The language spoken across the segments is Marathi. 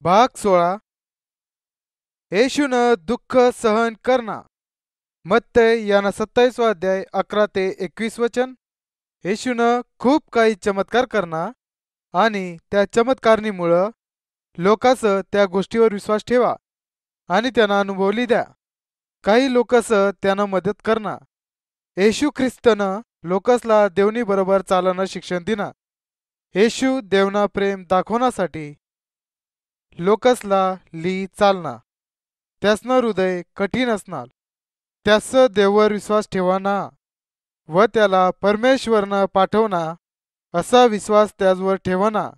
भाग 16. येशूनं दुःख सहन करना. मत्तय याना 27 अध्याय 11 ते 21 वचन. येशूनं खूप काही चमत्कार करना आणि त्या चमत्कारणीमुळं लोकांचं त्या गोष्टीवर विश्वास ठेवा आणि त्यांना अनुभवली द्या. काही लोकसं त्यांना मदत करना. येशू ख्रिस्तनं लोकसला देवनी बरोबर चालणं शिक्षण दिना. येशू देवना प्रेम दाखवण्यासाठी लोकसला ली चालना. त्यासनं हृदय कठीण असणार. त्यास देववर विश्वास ठेवाना व त्याला परमेश्वरनं पाठवना असा विश्वास त्याचवर ठेवना.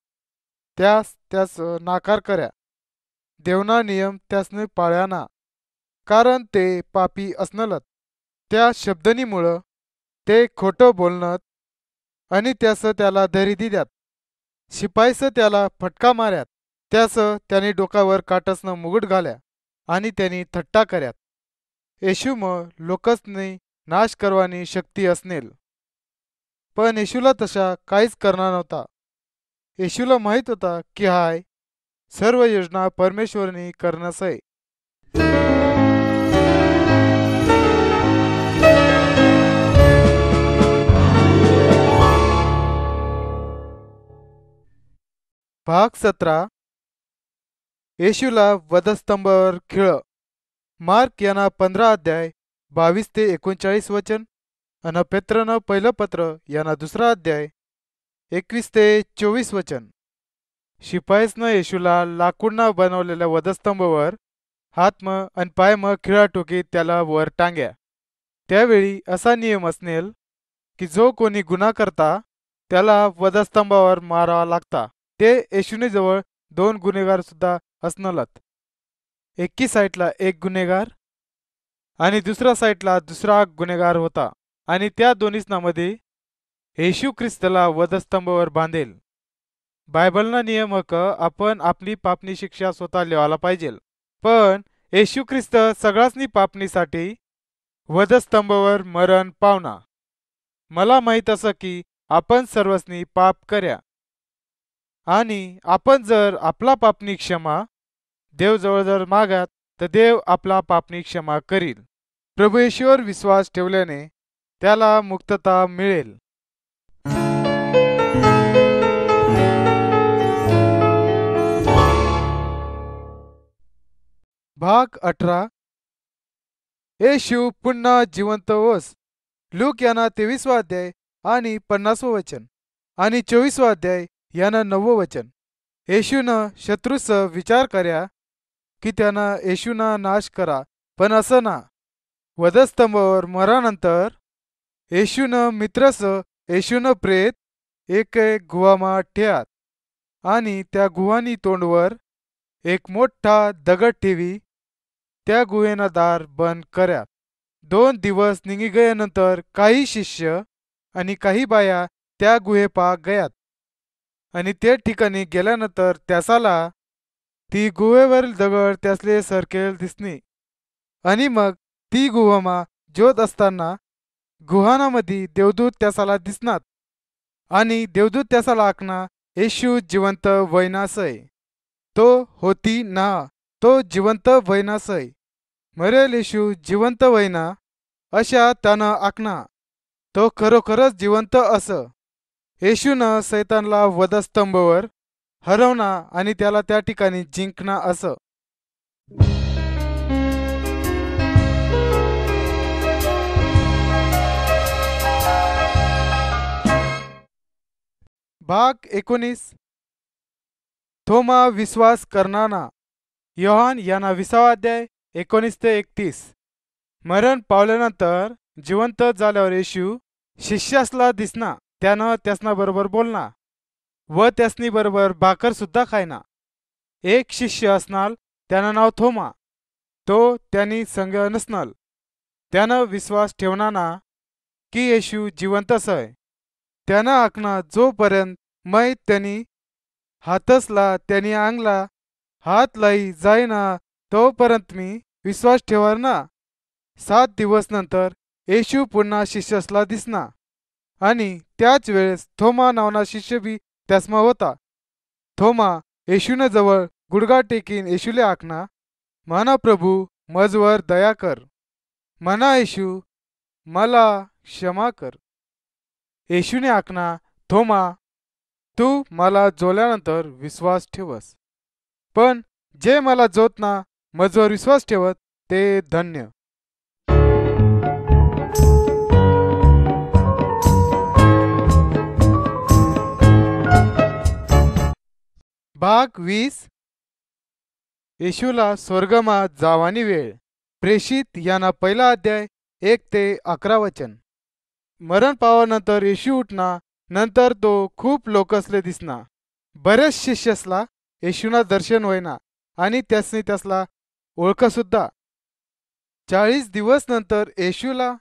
त्यास नाकार कर्या. देवना नियम त्यासने पाळ्याना कारण ते पापी असनलत. त्या शब्दनीमुळं ते खोटं बोलणत आणि त्यास त्याला धरी दिल्यात. शिपाईस त्याला फटका मार्यात. त्यास त्यांनी डोकावर काटसनं मुगुट घाल्या आणि त्यांनी थट्टा कर्यात. येशू मग लोकसनी नाश करवानी शक्ती असनेल, पण येशूला तशा काहीच करणार नव्हता. येशूला माहीत होता की हाय सर्व योजना परमेश्वरनी करणंस आहे. भाग 17. येशूला वधस्तंभावर खिळ. मार्क याना 15 अध्याय 22 ते 39 वचन अन पेत्रनं पहिलं पत्र याना 2 अध्याय 21 ते 24 वचन. शिपाईसनं येशूला लाकूडना बनवलेल्या वधस्तंभावर हात आणि पाय खिळा टोकीत त्याला वर टांग्या. त्यावेळी असा नियम असनेल की जो कोणी गुन्हा करता त्याला वधस्तंभावर मारावा लागता. ते येशूने जवळ 2 गुन्हेगार सुद्धा असनलत. एकी साईडला एक गुन्हेगार आणि दुसऱ्या साईडला दुसरा गुन्हेगार होता आणि त्या दोन्हींमध्ये येशू ख्रिस्तला वधस्तंभावर बांधेल. बायबलना नियम आपण आपली पापनी शिक्षा स्वतः लिहायला पाहिजे, पण येशू ख्रिस्त सगळ्यांनी पापणीसाठी वधस्तंभावर मरण पावना. मला माहीत असं की आपण सर्वस्नी पाप कर्या आणि आपण जर आपला पापनी क्षमा देवजवळ जर मागात तर देव आपला पापनी क्षमा करील. प्रभू येशूवर विश्वास ठेवल्याने त्याला मुक्तता मिळेल. भाग 18. येशू पुन्हा जिवंत होस. लूक याना 23 अध्याय आणि 50 वचन आणि 24 अध्याय याना 9 वचन. येशूनं शत्रूस विचार कर्या की त्यानं येशूना नाश करा, पण असं ना. वधस्तंभावर मरानंतर येशूनं मित्रस येशूनं प्रेत एक गुहामा ठेयात आणि त्या गुहानी तोंडवर एक मोठा दगड ठेवी. त्या गुहेना दार बंद कर्यात. 2 दिवस निघी गयानंतर काही शिष्य आणि काही बाया त्या गुहेपा गयात आणि त्या ठिकाणी गेल्यानंतर त्यासाला ती गुहेवरील दगड त्यासले सरकेल दिसनी आणि मग ती गुहामा ज्योत असताना गुहानामध्ये देवदूत त्यासाला दिसनात आणि देवदूत त्यासाला आखना येशू जिवंत वैनासय. तो होती ना, तो जिवंत वैनासय. मरेल येशू जिवंत वैना अशा त्यानं आखना. तो खरोखरच जिवंत असं. येशूनं सैतानला वधस्तंभावर हरवना आणि त्याला त्या ठिकाणी जिंकना असं. भाग 19. थोमा विश्वास करणाना. योहान याना 20 अध्याय 19 ते 31. मरण पावल्यानंतर जिवंत झाल्यावर येशू शिष्यासला दिसना. त्यानं त्यासना बरोबर बोलना व त्यासनी बरोबर भाकर सुद्धा खायना. एक शिष्य असणार त्यानं नाव थोमा. तो त्यांनी संग नसनाल. त्यानं विश्वास ठेवणाना की येशू जिवंत असय. त्यानं आखना जोपर्यंत मै त्यांनी हातसला त्यांनी अंगला हात लाई जाईना तोपर्यंत मी विश्वास ठेवार ना. 7 दिवस नंतर येशू पुन्हा शिष्यासला दिसना आणि त्याच वेळेस थोमा नावना शिष्य बी त्यासमा होता. थोमा येशूने जवळ गुडघा टेकीन येशूले आखना, म्हणा प्रभू मजवर दया कर, म्हणा येशू मला क्षमा कर. येशूने आखना, थोमा तू मला जोल्यानंतर विश्वास ठेवस, पण जे मला जोतना मजवर विश्वास ठेवत ते धन्य. भाग 20. येशूला स्वर्गमा जावानी वेळ. प्रेषित यांना पहिला अध्याय 1 ते 11 वचन. मरण पावानंतर येशू उठना, नंतर तो खूप लोकसले दिसना. बरेच शिष्यसला येशूना दर्शन होईना आणि त्यासला ओळख सुद्धा. 40 दिवस नंतर येशूला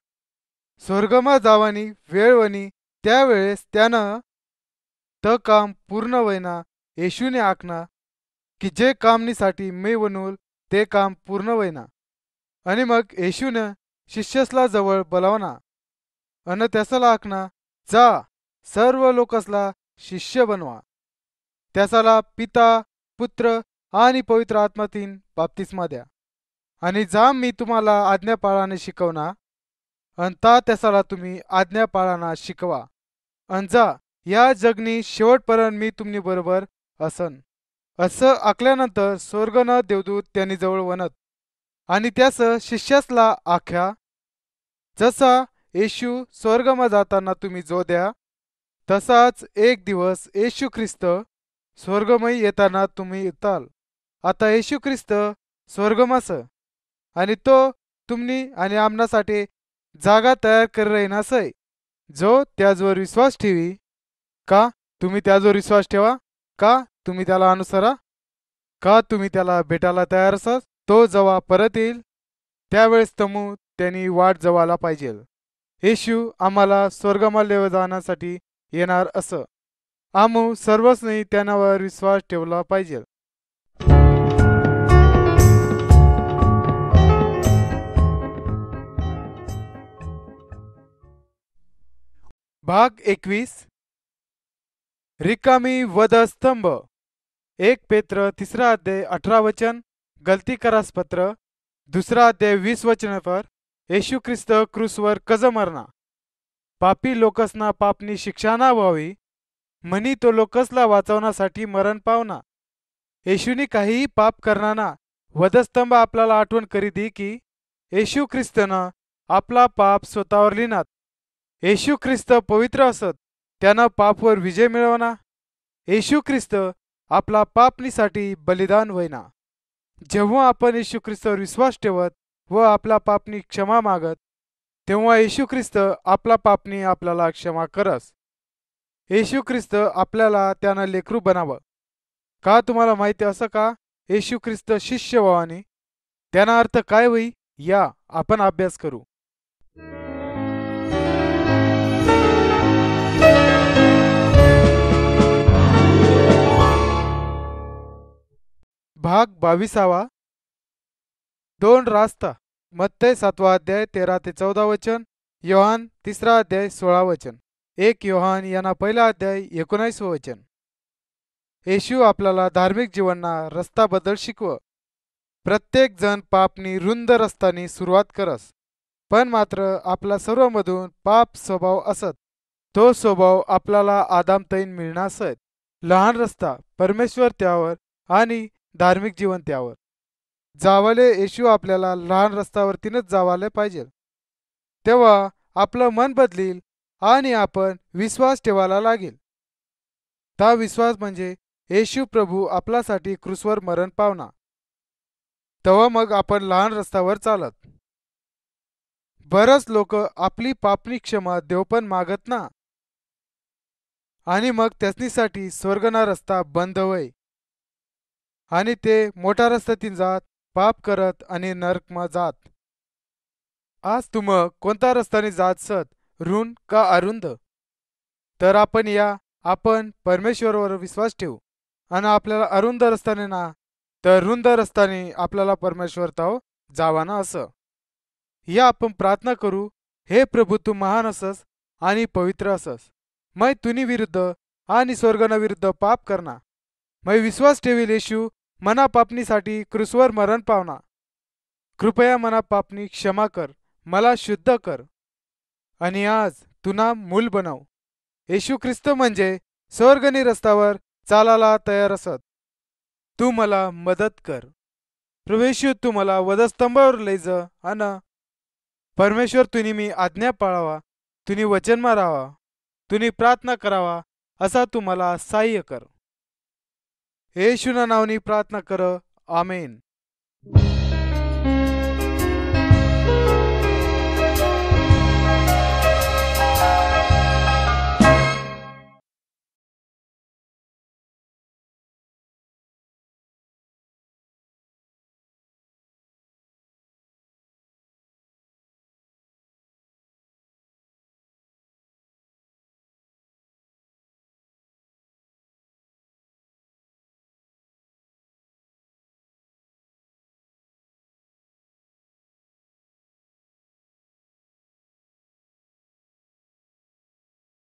स्वर्गमा जावानी वेळ वनी, त्यावेळेस त्यानं त काम पूर्ण वयना येशूने आखना की जे कामनीसाठी मी बनवल ते काम पूर्ण वयना. आणि मग येशूनं शिष्यसला जवळ बोलावना अन त्यासला आखना, जा सर्व लोकसला शिष्य बनवा, त्यासला पिता पुत्र आणि पवित्र आत्मातीन बाप्तिस्मा द्या, आणि जा मी तुम्हाला आज्ञा पाळाने शिकवना, अन ता त्यासला तुम्ही आज्ञा पाळाना शिकवा, अन जा या जगनी शेवटपर्यंत मी तुम्ही बरोबर असन. असं आखल्यानंतर स्वर्गन देवदूत त्यांनी जवळ वनत आणि त्यास शिष्यासला आख्या, जसा येशू स्वर्गमा जाताना तुम्ही जो द्या, तसाच एक दिवस येशू ख्रिस्त स्वर्गमयी येताना तुम्ही येताल. आता येशू ख्रिस्त स्वर्गमास आणि तो तुम्ही आणि आमनासाठी जागा तयार कर राहीनासय. जो त्याजवर विश्वास ठेवी, का तुम्ही त्याजवर विश्वास ठेवा, का तुम्ही त्याला अनुसरा, का तुम्ही त्याला भेटायला तयार असाल. तो जेव्हा परत येईल त्यावेळेस तमू त्यांनी वाट जवायला पाहिजे. येशू आम्हाला स्वर्गमा जाण्यासाठी येणार असं आम्ही सर्वस्नी त्यावर विश्वास ठेवला पाहिजे. भाग 21. रिकामी वधस्तंभ. 1 पेत्र 3 अध्याय 18 वचन. गलती करास पत्र 2 अध्याय 20 वचनावर. येशू ख्रिस्त क्रूसवर कज मरणा, पापी लोकसना पापनी शिक्षा ना व्हावी म्हणी तो लोकसला वाचवण्यासाठी मरण पावना. येशूनी काहीही पाप करणाना वधस्तंभ आपल्याला आठवण करी दी की येशू ख्रिस्तनं आपला पाप स्वतःवर लिहिनात. येशू ख्रिस्त पवित्र असत, त्यानं पापवर विजय मिळवना. येशू ख्रिस्त आपला पापनीसाठी बलिदान होईना. जेव्हा आपण येशू ख्रिस्तवर विश्वास ठेवत व आपला पापनी क्षमा मागत, तेव्हा येशू ख्रिस्त आपला पापनी आपल्याला क्षमा करस. येशू ख्रिस्त आपल्याला त्यानं लेकरू बनावं. का तुम्हाला माहिती असं का येशू ख्रिस्त शिष्य व्हावानी? त्याना अर्थ काय होई या आपण अभ्यास करू. भाग 22. 2 रास्ता. मत्तय 7 अध्याय 13 ते 14 वचन. योहान 3 अध्याय 16 वचन. 1 योहान यांना 1 अध्याय 19 वचन. येशू आपल्याला धार्मिक जीवनना रस्ताबद्दल शिकव. प्रत्येक जण पापनी रुंद रस्तानी सुरुवात करस, पण मात्र आपला सर्वमधून पाप स्वभाव असत. तो स्वभाव आपल्याला आदामतैन मिळणासत. लहान रस्ता परमेश्वर त्यावर आणि धार्मिक जीवन त्यावर जावाले. येशू आपल्याला लहान रस्त्यावरतीनच जावाले पाहिजे. तेव्हा आपलं मन बदलील आणि आपण विश्वास ठेवायला लागेल. ता विश्वास म्हणजे येशू प्रभू आपल्यासाठी क्रूसवर मरण पावना. तेव्हा मग आपण लहान रस्त्यावर चालत. बरच लोक आपली पापनी क्षमा देवपण मागत ना, आणि मग त्यासनीसाठी स्वर्गना रस्ता बंद होय आणि ते मोठा रस्त्यातीन जात पाप करत आणि नरकमा जात. आज तुम कोणता रस्त्याने जात सत, रुंद का अरुंद? तर आपण परमेश्वरावर विश्वास ठेवू आणि आपल्याला अरुंद रस्त्याने ना तर रुंद रस्त्याने आपल्याला परमेश्वर ताव जावाना असं. या आपण प्रार्थना करू. हे प्रभू तू महान असस आणि पवित्र असस. मै तुनी विरुद्ध आणि स्वर्गना विरुद्ध पाप करना. मै विश्वास ठेवील येशू मना पापणीसाठी क्रूसवर मरण पावना. कृपया मना पापनी क्षमा कर, मला शुद्ध कर आणि आज तुना मूल बनव. येशू ख्रिस्त म्हणजे स्वर्गनी रस्त्यावर चालायला तयार असत. तू मला मदत कर. प्रभू येशू, तू मला वधस्तंभावर लय जा अन परमेश्वर तुनी मी आज्ञा पाळावा, तुनी वचन मारावा, तुनी प्रार्थना करावा असा तू मला सहाय्य कर. येशूना नावनी प्रार्थना कर. आमेन.